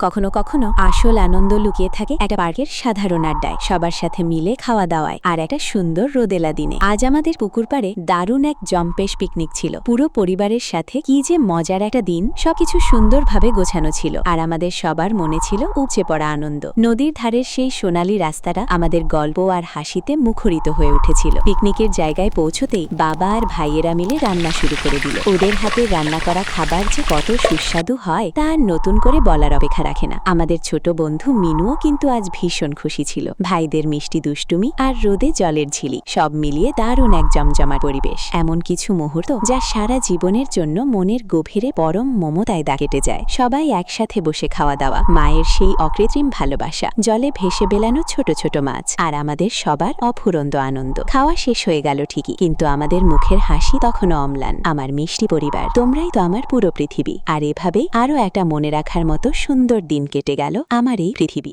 কখনো কখনো আসল আনন্দ লুকিয়ে থাকে একটা পার্কের সাধারণ আড্ডায়, সবার সাথে মিলে খাওয়া দাওয়ায় আর একটা সুন্দর রোদেলা দিনে। আজ আমাদের পুকুর পাড়ে দারুণ এক জম্পেশ পিকনিক ছিল। পুরো পরিবারের সাথে কি যে মজার একটা দিন। সবকিছু সুন্দরভাবে গোছানো ছিল আর আমাদের সবার মনে ছিল উপচে পড়া আনন্দ। নদীর ধারের সেই সোনালী রাস্তাটা আমাদের গল্প আর হাসিতে মুখরিত হয়ে উঠেছিল। পিকনিকের জায়গায় পৌঁছতেই বাবা আর ভাইয়েরা মিলে রান্না শুরু করে দিল। ওদের হাতে রান্না করা খাবার যে কত সুস্বাদু হয় তা আর নতুন করে বলার অপেক্ষা রাখে না। আমাদের ছোট বন্ধু মিনুও কিন্তু আজ ভীষণ খুশি ছিল। ভাইদের মিষ্টি দুষ্টুমি আর রোদে জলের ঝিলি সব মিলিয়ে দারুণ এক জমজমাট পরিবেশ। এমন কিছু মুহূর্ত যা সারা জীবনের জন্য মনের গভীরে পরম মমতায় দাগ কেটে যায়। সবাই একসাথে বসে খাওয়া দাওয়া, মায়ের সেই অকৃত্রিম ভালোবাসা, জলে ভেসে বেলানো ছোট ছোট মাছ আর আমাদের সবার অফুরন্ত আনন্দ। খাওয়া শেষ হয়ে গেল ঠিকই, কিন্তু আমাদের মুখের হাসি তখনও অম্লান। আমার মিষ্টি পরিবার, তোমরাই তো আমার পুরো পৃথিবী। আর এভাবেই আরও একটা মনে রাখার মতো সুন্দর দিন কেটে গেল আমার এই পৃথিবী।